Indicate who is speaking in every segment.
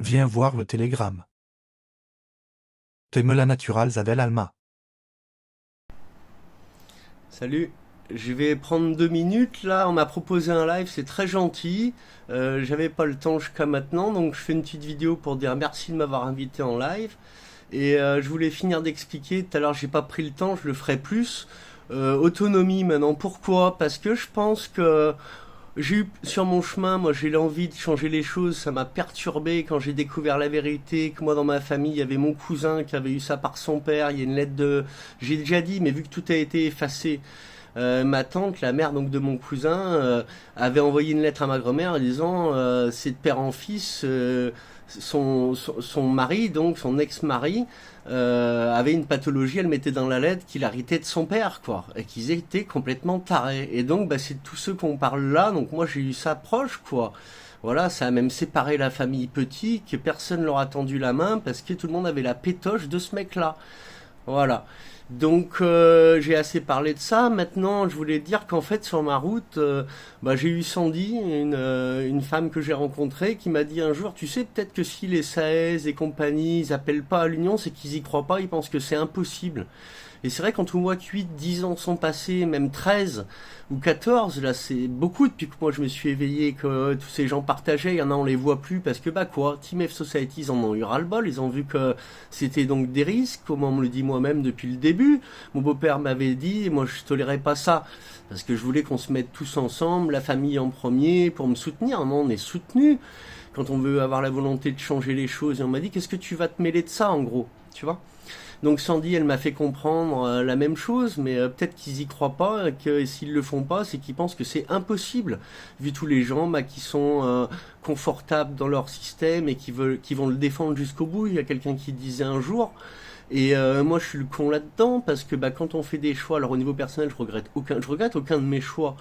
Speaker 1: Viens voir le télégramme. T'aimes la naturaleza del alma.
Speaker 2: Salut, je vais prendre 2 minutes là, on m'a proposé un live, c'est très gentil. J'avais pas le temps jusqu'à maintenant, donc je fais une petite vidéo pour dire merci de m'avoir invité en live. Et je voulais finir d'expliquer, tout à l'heure j'ai pas pris le temps, je le ferai plus. Autonomie maintenant, pourquoi? Parce que je pense que j'ai eu sur mon chemin, moi j'ai l'envie de changer les choses, ça m'a perturbé quand j'ai découvert la vérité, que moi dans ma famille il y avait mon cousin qui avait eu ça par son père, il y a une lettre de... J'ai déjà dit, mais vu que tout a été effacé, ma tante, la mère donc de mon cousin, avait envoyé une lettre à ma grand-mère en disant c'est de père en fils, son mari, donc son ex-mari, avait une pathologie, elle mettait dans la lettre qu'il héritait de son père, quoi, et qu'ils étaient complètement tarés. Et donc, bah, c'est de tous ceux qu'on parle là, donc moi j'ai eu ça proche, quoi. Voilà, ça a même séparé la famille petit, que personne leur a tendu la main parce que tout le monde avait la pétoche de ce mec-là. Voilà. Donc j'ai assez parlé de ça. Maintenant, je voulais dire qu'en fait sur ma route, bah, j'ai eu Sandy, une femme que j'ai rencontrée, qui m'a dit un jour, tu sais peut-être que si les SAES et compagnie, ils appellent pas à l'union, c'est qu'ils y croient pas, ils pensent que c'est impossible. Et c'est vrai quand on voit que 8, 10 ans sont passés, même 13 ou 14, là c'est beaucoup depuis que moi je me suis éveillé, que tous ces gens partageaient, il y en a on les voit plus parce que bah quoi, Team F Society ils en ont eu ras-le-bol, ils ont vu que c'était donc des risques, comme on me le dit moi-même depuis le début. Mon beau-père m'avait dit, et moi je tolérais pas ça, parce que je voulais qu'on se mette tous ensemble, la famille en premier, pour me soutenir. Non, on est soutenu quand on veut avoir la volonté de changer les choses. Et on m'a dit, qu'est-ce que tu vas te mêler de ça en gros, tu vois? Donc Sandy, elle m'a fait comprendre la même chose, mais peut-être qu'ils y croient pas, que s'ils le font pas, c'est qu'ils pensent que c'est impossible, vu tous les gens bah, qui sont confortables dans leur système et qui vont le défendre jusqu'au bout. Il y a quelqu'un qui disait un jour, et moi je suis le con là-dedans parce que bah, quand on fait des choix, alors au niveau personnel je regrette aucun de mes choix,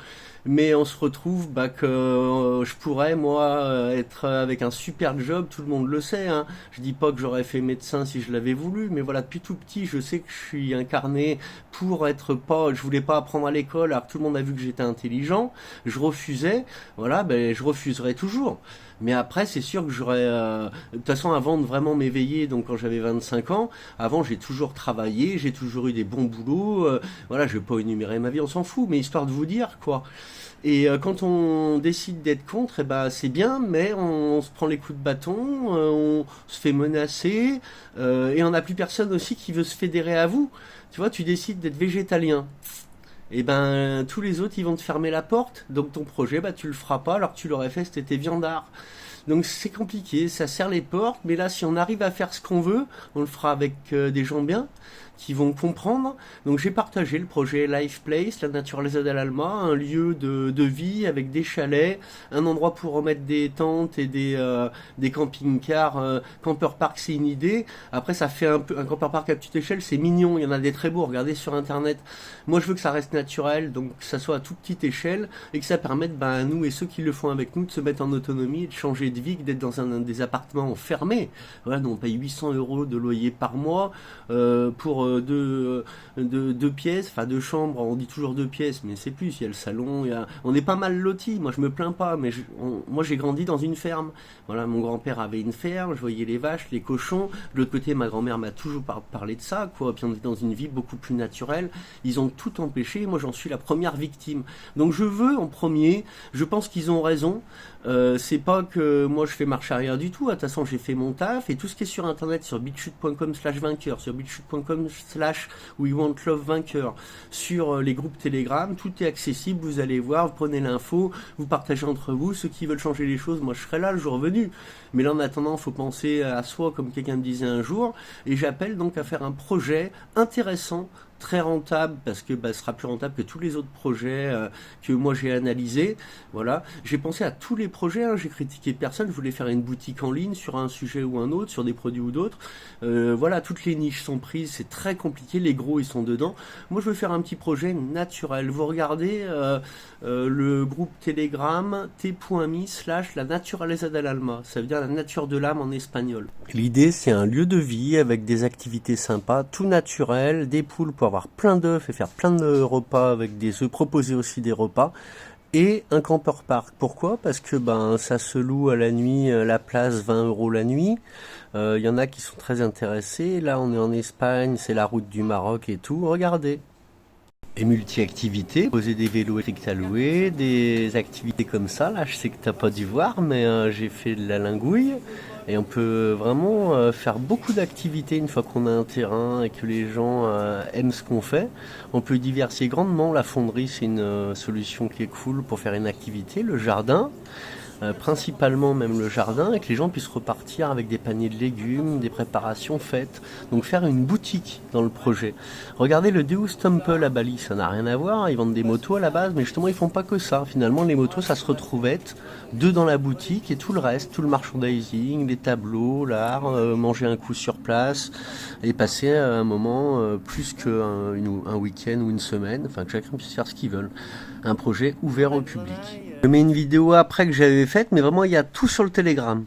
Speaker 2: mais on se retrouve bah, que je pourrais moi être avec un super job, tout le monde le sait, hein. Je dis pas que j'aurais fait médecin si je l'avais voulu, mais voilà depuis tout petit je sais que je suis incarné pour être pas, je voulais pas apprendre à l'école alors que tout le monde a vu que j'étais intelligent, je refusais, voilà ben je refuserai toujours. Mais après, c'est sûr que j'aurais... de toute façon, avant de vraiment m'éveiller, donc quand j'avais 25 ans, avant, j'ai toujours travaillé, j'ai toujours eu des bons boulots. Voilà, je vais pas énumérer ma vie, on s'en fout, mais histoire de vous dire, quoi. Et quand on décide d'être contre, eh ben, c'est bien, mais on se prend les coups de bâton, on se fait menacer, et on n'a plus personne aussi qui veut se fédérer à vous. Tu vois, tu décides d'être végétalien. Et ben tous les autres ils vont te fermer la porte, donc ton projet bah tu le feras pas alors que tu l'aurais fait si t'étais viandard. Donc c'est compliqué, ça serre les portes, mais là si on arrive à faire ce qu'on veut, on le fera avec des gens bien, qui vont comprendre. Donc j'ai partagé le projet Life Place, la Naturaleza del Alma, un lieu de vie avec des chalets, un endroit pour remettre des tentes et des camping-cars. Camper Park c'est une idée, après ça fait un peu un camper park à petite échelle, c'est mignon, il y en a des très beaux, regardez sur internet. Moi je veux que ça reste naturel, donc que ça soit à toute petite échelle, et que ça permette bah, à nous et ceux qui le font avec nous de se mettre en autonomie et de changer de vie, que d'être dans des appartements fermés. Voilà, nous on paye 800 euros de loyer par mois pour deux pièces, enfin deux chambres, on dit toujours 2 pièces, mais c'est plus, il y a le salon, on est pas mal lotis, moi je me plains pas, mais moi j'ai grandi dans une ferme. Voilà, mon grand-père avait une ferme, je voyais les vaches, les cochons, de l'autre côté ma grand-mère m'a toujours parlé de ça, quoi, puis on est dans une vie beaucoup plus naturelle, ils ont tout empêché, moi j'en suis la première victime. Donc je veux en premier, je pense qu'ils ont raison, c'est pas que moi je fais marche arrière du tout, de toute façon j'ai fait mon taf, et tout ce qui est sur internet, sur bitchute.com/vainqueur, sur bitchute.com/we want love vainqueur, sur les groupes Telegram, tout est accessible, vous allez voir, vous prenez l'info, vous partagez entre vous, ceux qui veulent changer les choses, moi je serai là le jour venu. Mais là en attendant, il faut penser à soi comme quelqu'un me disait un jour, et j'appelle donc à faire un projet intéressant, très rentable, parce que bah, ce sera plus rentable que tous les autres projets que moi j'ai analysés. Voilà, j'ai pensé à tous les projets, hein. J'ai critiqué personne, je voulais faire une boutique en ligne sur un sujet ou un autre, sur des produits ou d'autres. Voilà, toutes les niches sont prises, c'est très compliqué, les gros ils sont dedans. Moi je veux faire un petit projet naturel. Vous regardez le groupe Telegram t.me/la naturaleza del alma, ça veut dire la nature de l'âme en espagnol. L'idée c'est un lieu de vie avec des activités sympas, tout naturel, des poules pour avoir plein d'œufs et faire plein de repas avec des œufs, proposer aussi des repas. et un camper park. Pourquoi? Parce que ben ça se loue à la nuit, la place 20 € la nuit. Il y en a qui sont très intéressés. Là, on est en Espagne, c'est la route du Maroc et tout. Regardez. Et multi-activités, poser des vélos électriques à louer, des activités comme ça. Là, je sais que t'as pas dû voir, mais j'ai fait de la lingouille. Et on peut vraiment faire beaucoup d'activités une fois qu'on a un terrain et que les gens aiment ce qu'on fait. On peut diversifier grandement. La fonderie, c'est une solution qui est cool pour faire une activité. Le jardin, principalement même le jardin, et que les gens puissent repartir avec des paniers de légumes, des préparations faites. Donc faire une boutique dans le projet. Regardez le Deus Temple à Bali, ça n'a rien à voir, ils vendent des motos à la base, mais justement ils font pas que ça. Finalement les motos ça se retrouvette, deux dans la boutique et tout le reste, tout le merchandising, les tableaux, l'art, manger un coup sur place et passer un moment plus qu'un un week-end ou une semaine, enfin que chacun puisse faire ce qu'il veut. Un projet ouvert au public. Je mets une vidéo après que j'avais faite, mais vraiment il y a tout sur le Telegram.